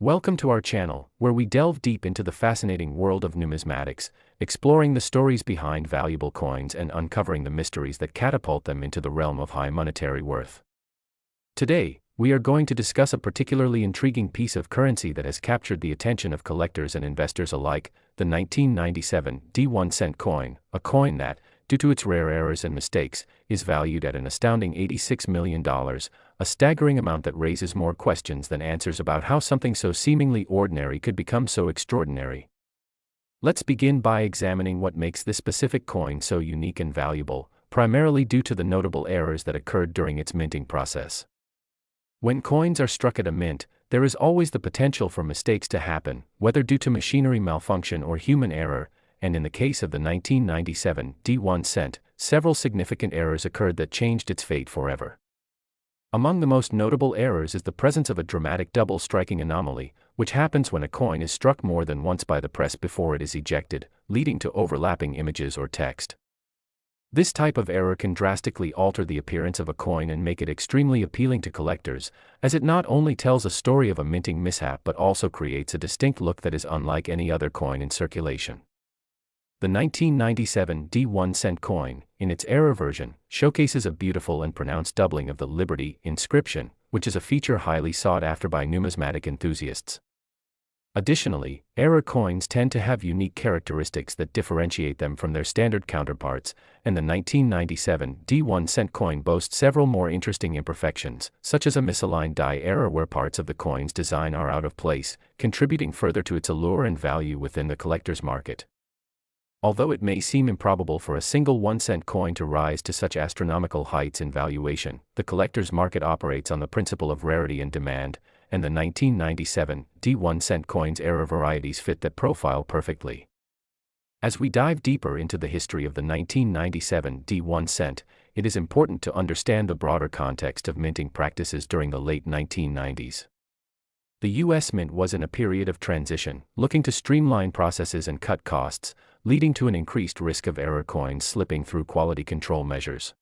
Welcome to our channel, where we delve deep into the fascinating world of numismatics, exploring the stories behind valuable coins and uncovering the mysteries that catapult them into the realm of high monetary worth. Today, we are going to discuss a particularly intriguing piece of currency that has captured the attention of collectors and investors alike, the 1997 D1 cent coin, a coin that, due to its rare errors and mistakes, is valued at an astounding $86 million, a staggering amount that raises more questions than answers about how something so seemingly ordinary could become so extraordinary. Let's begin by examining what makes this specific coin so unique and valuable, primarily due to the notable errors that occurred during its minting process. When coins are struck at a mint, there is always the potential for mistakes to happen, whether due to machinery malfunction or human error, and in the case of the 1997 D1 cent, several significant errors occurred that changed its fate forever. Among the most notable errors is the presence of a dramatic double striking anomaly, which happens when a coin is struck more than once by the press before it is ejected, leading to overlapping images or text. This type of error can drastically alter the appearance of a coin and make it extremely appealing to collectors, as it not only tells a story of a minting mishap but also creates a distinct look that is unlike any other coin in circulation. The 1997 D1 cent coin, in its error version, showcases a beautiful and pronounced doubling of the Liberty inscription, which is a feature highly sought after by numismatic enthusiasts. Additionally, error coins tend to have unique characteristics that differentiate them from their standard counterparts, and the 1997 D1 cent coin boasts several more interesting imperfections, such as a misaligned die error where parts of the coin's design are out of place, contributing further to its allure and value within the collector's market. Although it may seem improbable for a single 1-cent coin to rise to such astronomical heights in valuation, the collector's market operates on the principle of rarity and demand, and the 1997 D1 cent coin's error varieties fit that profile perfectly. As we dive deeper into the history of the 1997 D1 cent, it is important to understand the broader context of minting practices during the late 1990s. The U.S. Mint was in a period of transition, looking to streamline processes and cut costs, leading to an increased risk of error coins slipping through quality control measures.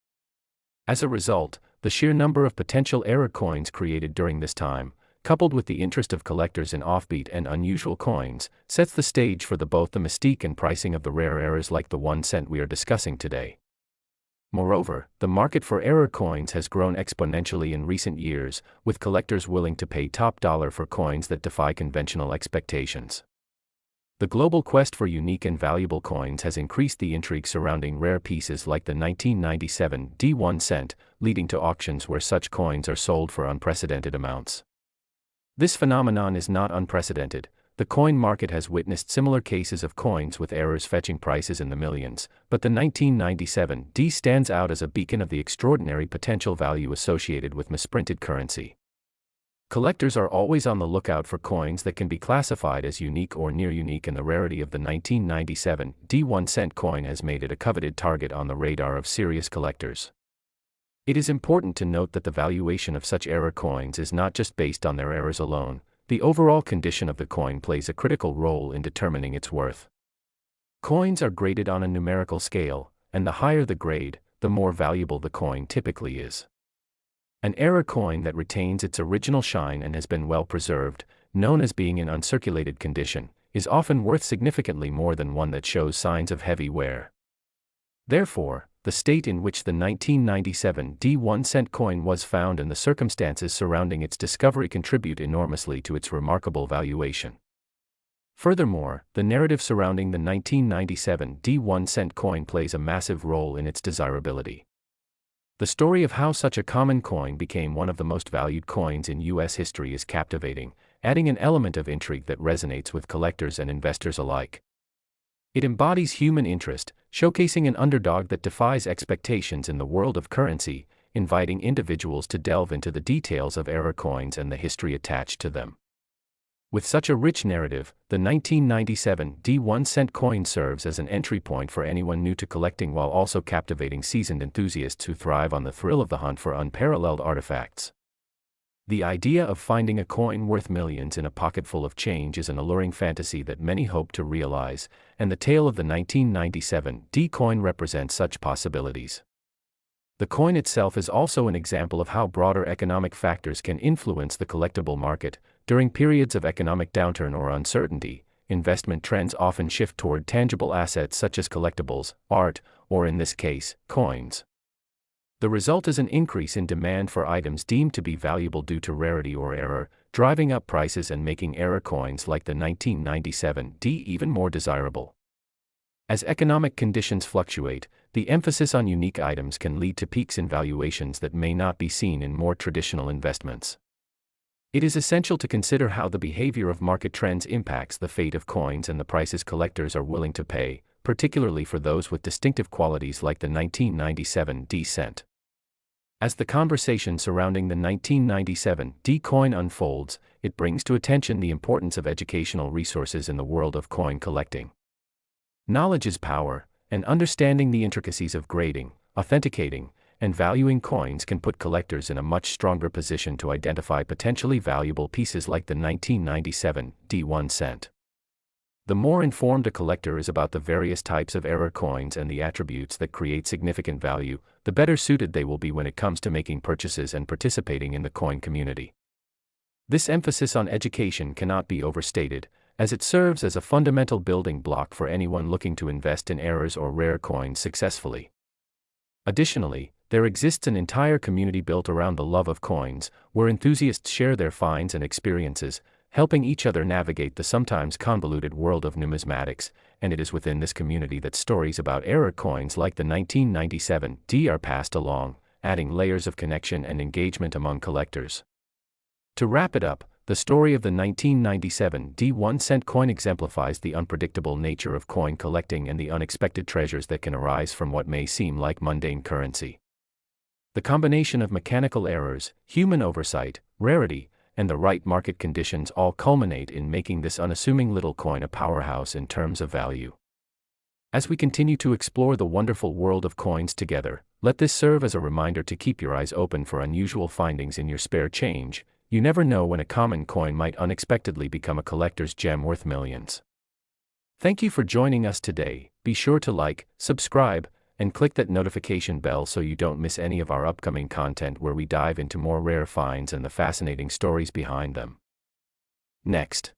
As a result, the sheer number of potential error coins created during this time, coupled with the interest of collectors in offbeat and unusual coins, sets the stage for both the mystique and pricing of the rare errors like the 1 cent we are discussing today. Moreover, the market for error coins has grown exponentially in recent years, with collectors willing to pay top dollar for coins that defy conventional expectations. The global quest for unique and valuable coins has increased the intrigue surrounding rare pieces like the 1997 D1 cent, leading to auctions where such coins are sold for unprecedented amounts. This phenomenon is not unprecedented. The coin market has witnessed similar cases of coins with errors fetching prices in the millions, but the 1997 D stands out as a beacon of the extraordinary potential value associated with misprinted currency. Collectors are always on the lookout for coins that can be classified as unique or near unique, and the rarity of the 1997 D1 cent coin has made it a coveted target on the radar of serious collectors. It is important to note that the valuation of such error coins is not just based on their errors alone. The overall condition of the coin plays a critical role in determining its worth. Coins are graded on a numerical scale, and the higher the grade, the more valuable the coin typically is. An error coin that retains its original shine and has been well preserved, known as being in uncirculated condition, is often worth significantly more than one that shows signs of heavy wear. Therefore, the state in which the 1997 D1 cent coin was found and the circumstances surrounding its discovery contribute enormously to its remarkable valuation. Furthermore, the narrative surrounding the 1997 D1 cent coin plays a massive role in its desirability. The story of how such a common coin became one of the most valued coins in U.S. history is captivating, adding an element of intrigue that resonates with collectors and investors alike. It embodies human interest, showcasing an underdog that defies expectations in the world of currency, inviting individuals to delve into the details of error coins and the history attached to them. With such a rich narrative, the 1997 D1 cent coin serves as an entry point for anyone new to collecting while also captivating seasoned enthusiasts who thrive on the thrill of the hunt for unparalleled artifacts. The idea of finding a coin worth millions in a pocket full of change is an alluring fantasy that many hope to realize, and the tale of the 1997 D coin represents such possibilities. The coin itself is also an example of how broader economic factors can influence the collectible market, During periods of economic downturn or uncertainty, investment trends often shift toward tangible assets such as collectibles, art, or in this case, coins. The result is an increase in demand for items deemed to be valuable due to rarity or error, driving up prices and making error coins like the 1997D even more desirable. As economic conditions fluctuate, the emphasis on unique items can lead to peaks in valuations that may not be seen in more traditional investments. It is essential to consider how the behavior of market trends impacts the fate of coins and the prices collectors are willing to pay, particularly for those with distinctive qualities like the 1997D cent. As the conversation surrounding the 1997D coin unfolds, it brings to attention the importance of educational resources in the world of coin collecting. Knowledge is power, and understanding the intricacies of grading, authenticating, and valuing coins can put collectors in a much stronger position to identify potentially valuable pieces like the 1997D 1 cent. The more informed a collector is about the various types of error coins and the attributes that create significant value, the better suited they will be when it comes to making purchases and participating in the coin community. This emphasis on education cannot be overstated, as it serves as a fundamental building block for anyone looking to invest in errors or rare coins successfully. Additionally, there exists an entire community built around the love of coins, where enthusiasts share their finds and experiences, helping each other navigate the sometimes convoluted world of numismatics, and it is within this community that stories about error coins like the 1997D are passed along, adding layers of connection and engagement among collectors. To wrap it up, the story of the 1997D 1 cent coin exemplifies the unpredictable nature of coin collecting and the unexpected treasures that can arise from what may seem like mundane currency. The combination of mechanical errors, human oversight, rarity, and the right market conditions all culminate in making this unassuming little coin a powerhouse in terms of value. As we continue to explore the wonderful world of coins together, let this serve as a reminder to keep your eyes open for unusual findings in your spare change. You never know when a common coin might unexpectedly become a collector's gem worth millions. Thank you for joining us today. Be sure to like, subscribe, and click that notification bell so you don't miss any of our upcoming content where we dive into more rare finds and the fascinating stories behind them. Next.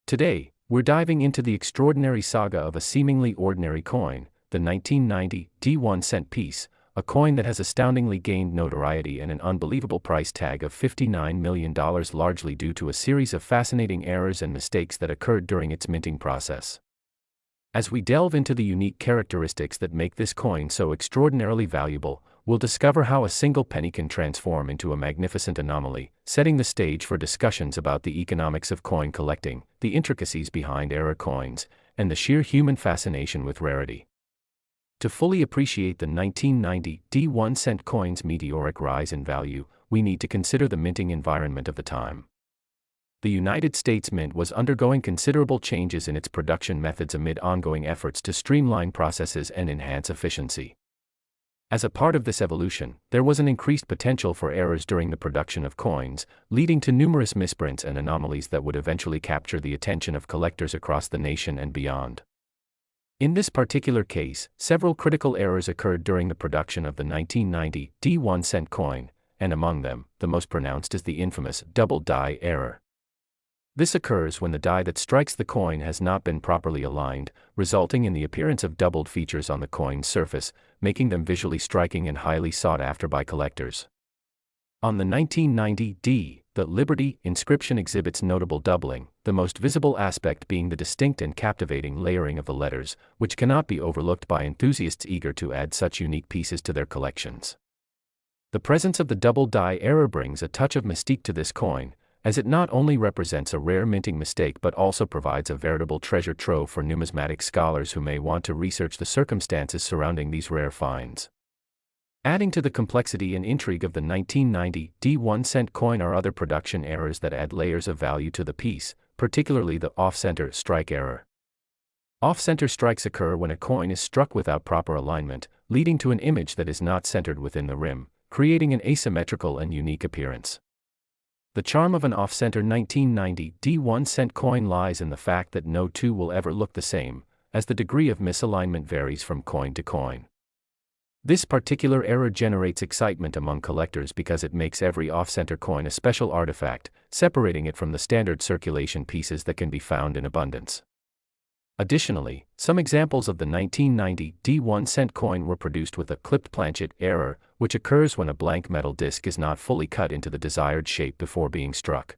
Today, we're diving into the extraordinary saga of a seemingly ordinary coin, the 1990D 1 cent piece, a coin that has astoundingly gained notoriety and an unbelievable price tag of $59 million, largely due to a series of fascinating errors and mistakes that occurred during its minting process. As we delve into the unique characteristics that make this coin so extraordinarily valuable, we'll discover how a single penny can transform into a magnificent anomaly, setting the stage for discussions about the economics of coin collecting, the intricacies behind error coins, and the sheer human fascination with rarity. To fully appreciate the 1990D 1 cent coin's meteoric rise in value, we need to consider the minting environment of the time. The United States Mint was undergoing considerable changes in its production methods amid ongoing efforts to streamline processes and enhance efficiency. As a part of this evolution, there was an increased potential for errors during the production of coins, leading to numerous misprints and anomalies that would eventually capture the attention of collectors across the nation and beyond. In this particular case, several critical errors occurred during the production of the 1990D 1 cent coin, and among them, the most pronounced is the infamous double die error. This occurs when the die that strikes the coin has not been properly aligned, resulting in the appearance of doubled features on the coin's surface, making them visually striking and highly sought after by collectors. On the 1990D, the Liberty inscription exhibits notable doubling, the most visible aspect being the distinct and captivating layering of the letters, which cannot be overlooked by enthusiasts eager to add such unique pieces to their collections. The presence of the double die error brings a touch of mystique to this coin, as it not only represents a rare minting mistake but also provides a veritable treasure trove for numismatic scholars who may want to research the circumstances surrounding these rare finds. Adding to the complexity and intrigue of the 1990D 1 cent coin are other production errors that add layers of value to the piece, particularly the off-center strike error. Off-center strikes occur when a coin is struck without proper alignment, leading to an image that is not centered within the rim, creating an asymmetrical and unique appearance. The charm of an off-center 1990D 1 cent coin lies in the fact that no two will ever look the same, as the degree of misalignment varies from coin to coin. This particular error generates excitement among collectors because it makes every off-center coin a special artifact, separating it from the standard circulation pieces that can be found in abundance. Additionally, some examples of the 1990 D1 cent coin were produced with a clipped planchet error, which occurs when a blank metal disc is not fully cut into the desired shape before being struck.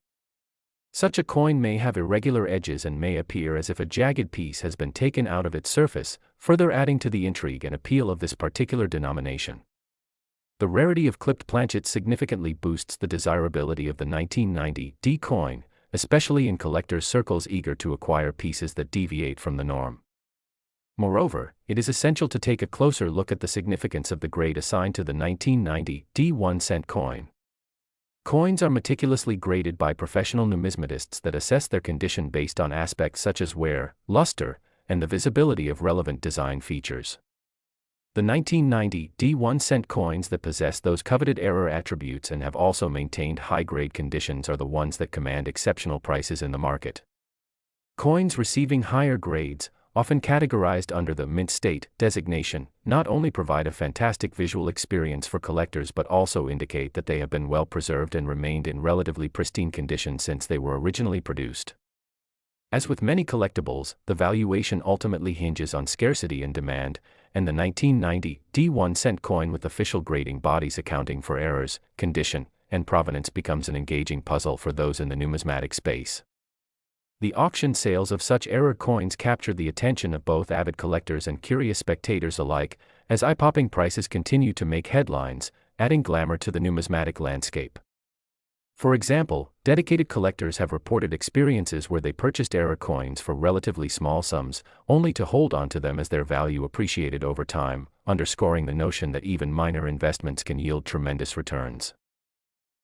Such a coin may have irregular edges and may appear as if a jagged piece has been taken out of its surface, further adding to the intrigue and appeal of this particular denomination. The rarity of clipped planchets significantly boosts the desirability of the 1990 D coin, especially in collectors' circles eager to acquire pieces that deviate from the norm. Moreover, it is essential to take a closer look at the significance of the grade assigned to the 1990 D1 cent coin. Coins are meticulously graded by professional numismatists that assess their condition based on aspects such as wear, luster, and the visibility of relevant design features. The 1990 D1 cent coins that possess those coveted error attributes and have also maintained high-grade conditions are the ones that command exceptional prices in the market. Coins receiving higher grades, often categorized under the mint state designation, not only provide a fantastic visual experience for collectors but also indicate that they have been well preserved and remained in relatively pristine condition since they were originally produced. As with many collectibles, the valuation ultimately hinges on scarcity and demand, and the 1990 D1 cent coin with official grading bodies accounting for errors, condition, and provenance becomes an engaging puzzle for those in the numismatic space. The auction sales of such error coins capture the attention of both avid collectors and curious spectators alike, as eye-popping prices continue to make headlines, adding glamour to the numismatic landscape. For example, dedicated collectors have reported experiences where they purchased error coins for relatively small sums, only to hold on to them as their value appreciated over time, underscoring the notion that even minor investments can yield tremendous returns.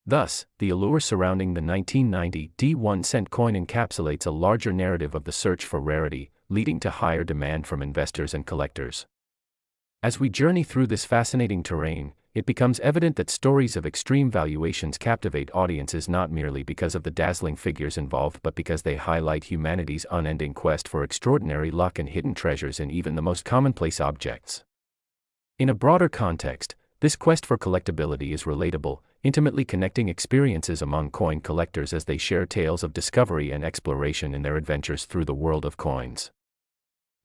Thus, the allure surrounding the 1990 D1 cent coin encapsulates a larger narrative of the search for rarity, leading to higher demand from investors and collectors. As we journey through this fascinating terrain, it becomes evident that stories of extreme valuations captivate audiences not merely because of the dazzling figures involved but because they highlight humanity's unending quest for extraordinary luck and hidden treasures in even the most commonplace objects. In a broader context, this quest for collectability is relatable, intimately connecting experiences among coin collectors as they share tales of discovery and exploration in their adventures through the world of coins.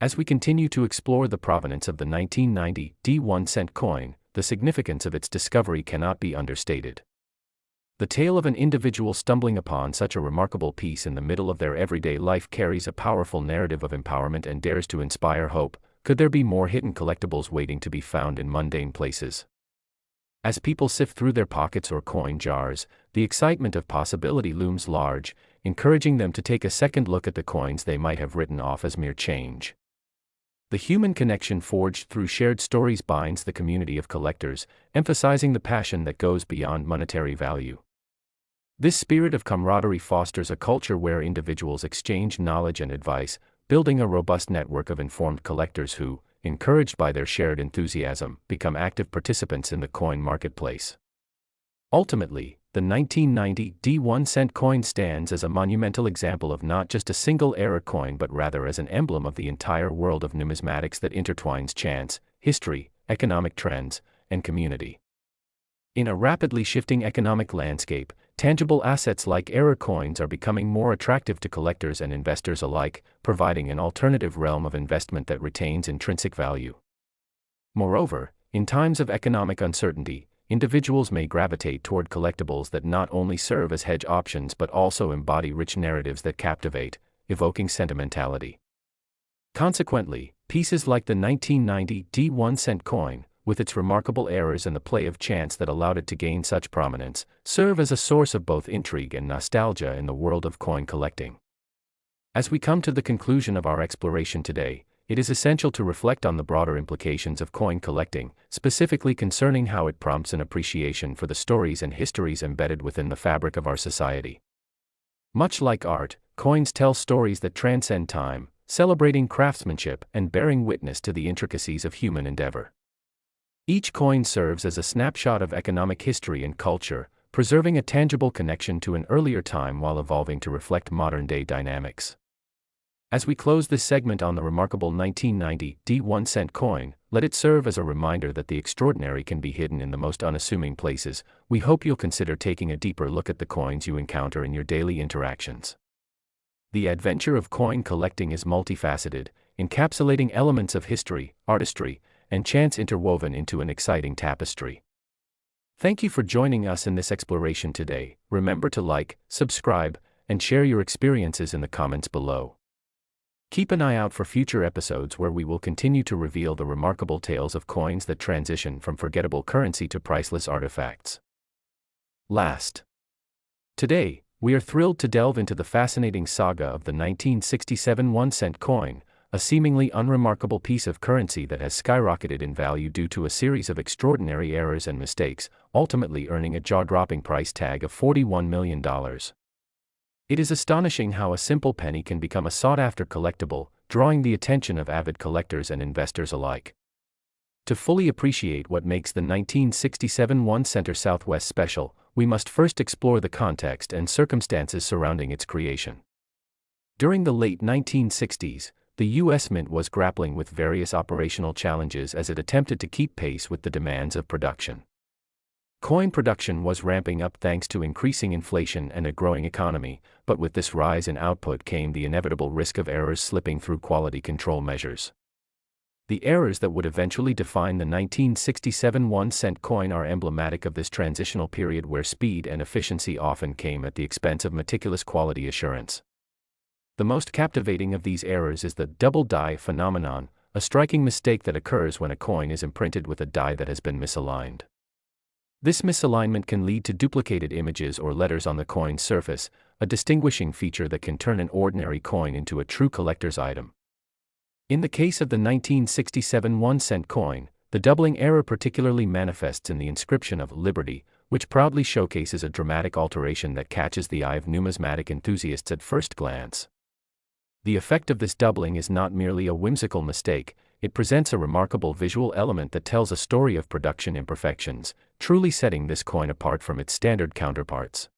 As we continue to explore the provenance of the 1990 D1 cent coin, the significance of its discovery cannot be understated. The tale of an individual stumbling upon such a remarkable piece in the middle of their everyday life carries a powerful narrative of empowerment and dares to inspire hope. Could there be more hidden collectibles waiting to be found in mundane places? As people sift through their pockets or coin jars, the excitement of possibility looms large, encouraging them to take a second look at the coins they might have written off as mere change. The human connection forged through shared stories binds the community of collectors, emphasizing the passion that goes beyond monetary value. This spirit of camaraderie fosters a culture where individuals exchange knowledge and advice, building a robust network of informed collectors who, encouraged by their shared enthusiasm, become active participants in the coin marketplace. Ultimately, the 1990 D1 cent coin stands as a monumental example of not just a single error coin but rather as an emblem of the entire world of numismatics that intertwines chance, history, economic trends, and community. In a rapidly shifting economic landscape, tangible assets like error coins are becoming more attractive to collectors and investors alike, providing an alternative realm of investment that retains intrinsic value. Moreover, in times of economic uncertainty, individuals may gravitate toward collectibles that not only serve as hedge options but also embody rich narratives that captivate, evoking sentimentality. Consequently, pieces like the 1990 D1 cent coin, with its remarkable errors and the play of chance that allowed it to gain such prominence, serve as a source of both intrigue and nostalgia in the world of coin collecting. As we come to the conclusion of our exploration today, it is essential to reflect on the broader implications of coin collecting, specifically concerning how it prompts an appreciation for the stories and histories embedded within the fabric of our society. Much like art, coins tell stories that transcend time, celebrating craftsmanship and bearing witness to the intricacies of human endeavor. Each coin serves as a snapshot of economic history and culture, preserving a tangible connection to an earlier time while evolving to reflect modern-day dynamics. As we close this segment on the remarkable 1990 D1 cent coin, let it serve as a reminder that the extraordinary can be hidden in the most unassuming places. We hope you'll consider taking a deeper look at the coins you encounter in your daily interactions. The adventure of coin collecting is multifaceted, encapsulating elements of history, artistry, and chance interwoven into an exciting tapestry. Thank you for joining us in this exploration today. Remember to like, subscribe, and share your experiences in the comments below. Keep an eye out for future episodes where we will continue to reveal the remarkable tales of coins that transition from forgettable currency to priceless artifacts. Today, we are thrilled to delve into the fascinating saga of the 1967 1-cent coin, a seemingly unremarkable piece of currency that has skyrocketed in value due to a series of extraordinary errors and mistakes, ultimately earning a jaw-dropping price tag of $41 million. It is astonishing how a simple penny can become a sought-after collectible, drawing the attention of avid collectors and investors alike. To fully appreciate what makes the 1967 1-center Southwest special, we must first explore the context and circumstances surrounding its creation. During the late 1960s, the U.S. Mint was grappling with various operational challenges as it attempted to keep pace with the demands of production. Coin production was ramping up thanks to increasing inflation and a growing economy, but with this rise in output came the inevitable risk of errors slipping through quality control measures. The errors that would eventually define the 1967 1-cent coin are emblematic of this transitional period where speed and efficiency often came at the expense of meticulous quality assurance. The most captivating of these errors is the double die phenomenon, a striking mistake that occurs when a coin is imprinted with a die that has been misaligned. This misalignment can lead to duplicated images or letters on the coin's surface, a distinguishing feature that can turn an ordinary coin into a true collector's item. In the case of the 1967 1-cent coin, the doubling error particularly manifests in the inscription of Liberty, which proudly showcases a dramatic alteration that catches the eye of numismatic enthusiasts at first glance. The effect of this doubling is not merely a whimsical mistake, it presents a remarkable visual element that tells a story of production imperfections, truly setting this coin apart from its standard counterparts.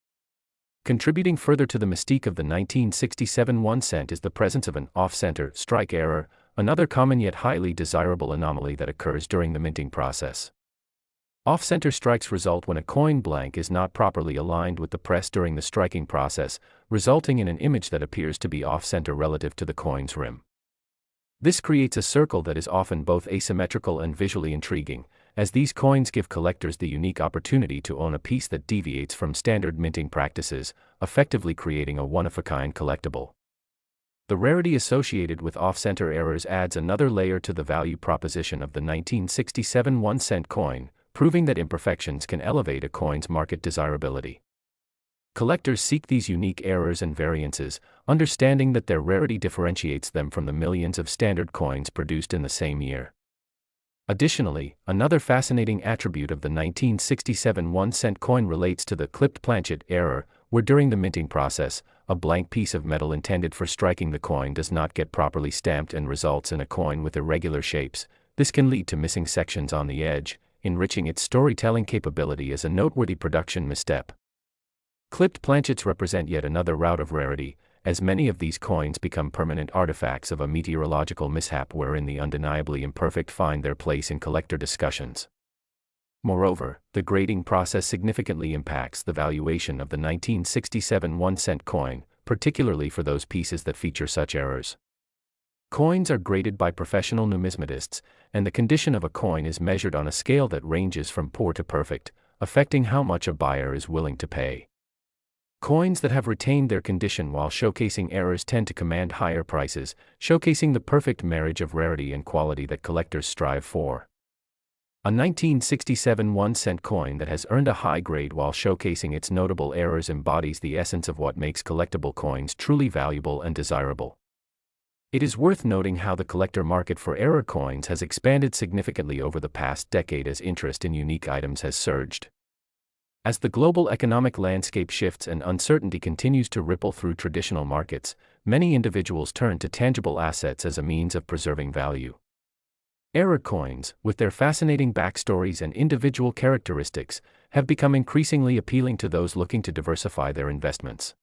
Contributing further to the mystique of the 1967 1-cent is the presence of an off-center strike error, another common yet highly desirable anomaly that occurs during the minting process. Off-center strikes result when a coin blank is not properly aligned with the press during the striking process, resulting in an image that appears to be off-center relative to the coin's rim. This creates a circle that is often both asymmetrical and visually intriguing, as these coins give collectors the unique opportunity to own a piece that deviates from standard minting practices, effectively creating a one-of-a-kind collectible. The rarity associated with off-center errors adds another layer to the value proposition of the 1967 1-cent coin, proving that imperfections can elevate a coin's market desirability. Collectors seek these unique errors and variances, understanding that their rarity differentiates them from the millions of standard coins produced in the same year. Additionally, another fascinating attribute of the 1967 1-cent coin relates to the clipped planchet error, where during the minting process, a blank piece of metal intended for striking the coin does not get properly stamped and results in a coin with irregular shapes. This can lead to missing sections on the edge, enriching its storytelling capability as a noteworthy production misstep. Clipped planchets represent yet another route of rarity, as many of these coins become permanent artifacts of a meteorological mishap wherein the undeniably imperfect find their place in collector discussions. Moreover, the grading process significantly impacts the valuation of the 1967 1-cent coin, particularly for those pieces that feature such errors. Coins are graded by professional numismatists, and the condition of a coin is measured on a scale that ranges from poor to perfect, affecting how much a buyer is willing to pay. Coins that have retained their condition while showcasing errors tend to command higher prices, showcasing the perfect marriage of rarity and quality that collectors strive for. A 1967 1-cent coin that has earned a high grade while showcasing its notable errors embodies the essence of what makes collectible coins truly valuable and desirable. It is worth noting how the collector market for error coins has expanded significantly over the past decade as interest in unique items has surged. As the global economic landscape shifts and uncertainty continues to ripple through traditional markets, many individuals turn to tangible assets as a means of preserving value. Error coins, with their fascinating backstories and individual characteristics, have become increasingly appealing to those looking to diversify their investments.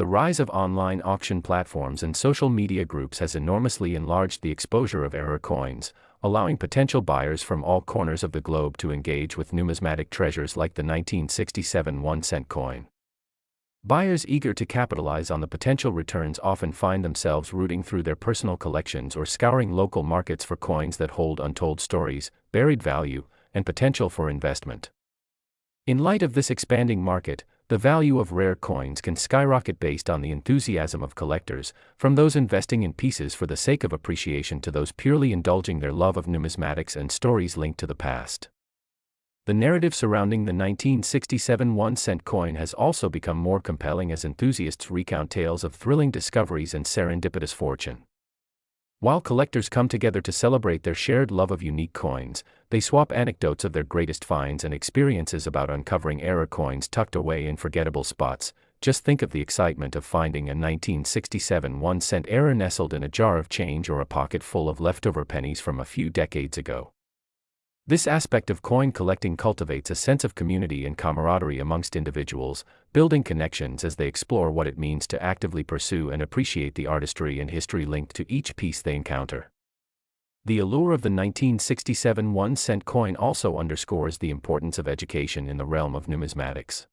The rise of online auction platforms and social media groups has enormously enlarged the exposure of error coins, allowing potential buyers from all corners of the globe to engage with numismatic treasures like the 1967 1-cent coin. Buyers eager to capitalize on the potential returns often find themselves rooting through their personal collections or scouring local markets for coins that hold untold stories, buried value, and potential for investment. In light of this expanding market, the value of rare coins can skyrocket based on the enthusiasm of collectors, from those investing in pieces for the sake of appreciation to those purely indulging their love of numismatics and stories linked to the past. The narrative surrounding the 1967 1-cent coin has also become more compelling as enthusiasts recount tales of thrilling discoveries and serendipitous fortune. While collectors come together to celebrate their shared love of unique coins, they swap anecdotes of their greatest finds and experiences about uncovering error coins tucked away in forgettable spots. Just think of the excitement of finding a 1967 1-cent error nestled in a jar of change or a pocket full of leftover pennies from a few decades ago. This aspect of coin collecting cultivates a sense of community and camaraderie amongst individuals, building connections as they explore what it means to actively pursue and appreciate the artistry and history linked to each piece they encounter. The allure of the 1967 1-cent coin also underscores the importance of education in the realm of numismatics.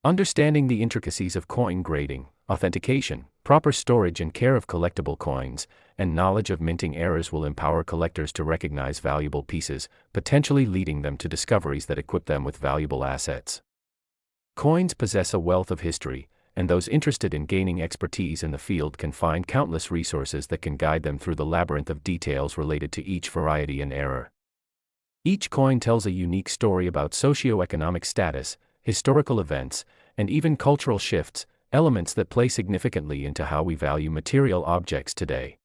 Understanding the intricacies of coin grading, authentication, proper storage and care of collectible coins, and knowledge of minting errors will empower collectors to recognize valuable pieces, potentially leading them to discoveries that equip them with valuable assets. Coins possess a wealth of history, and those interested in gaining expertise in the field can find countless resources that can guide them through the labyrinth of details related to each variety and error. Each coin tells a unique story about socioeconomic status, historical events, and even cultural shifts, elements that play significantly into how we value material objects today.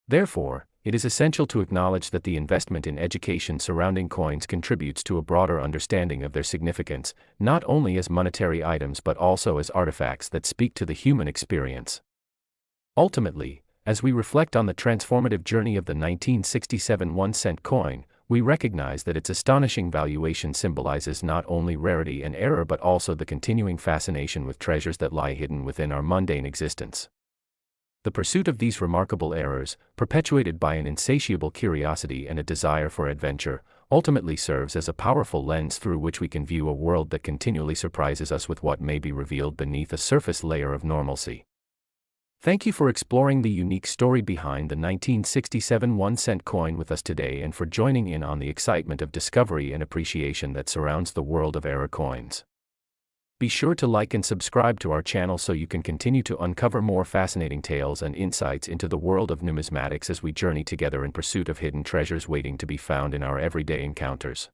Therefore, it is essential to acknowledge that the investment in education surrounding coins contributes to a broader understanding of their significance, not only as monetary items but also as artifacts that speak to the human experience. Ultimately, as we reflect on the transformative journey of the 1967 1-cent coin, we recognize that its astonishing valuation symbolizes not only rarity and error but also the continuing fascination with treasures that lie hidden within our mundane existence. The pursuit of these remarkable errors, perpetuated by an insatiable curiosity and a desire for adventure, ultimately serves as a powerful lens through which we can view a world that continually surprises us with what may be revealed beneath a surface layer of normalcy. Thank you for exploring the unique story behind the 1967 1-cent coin with us today and for joining in on the excitement of discovery and appreciation that surrounds the world of error coins. Be sure to like and subscribe to our channel so you can continue to uncover more fascinating tales and insights into the world of numismatics as we journey together in pursuit of hidden treasures waiting to be found in our everyday encounters.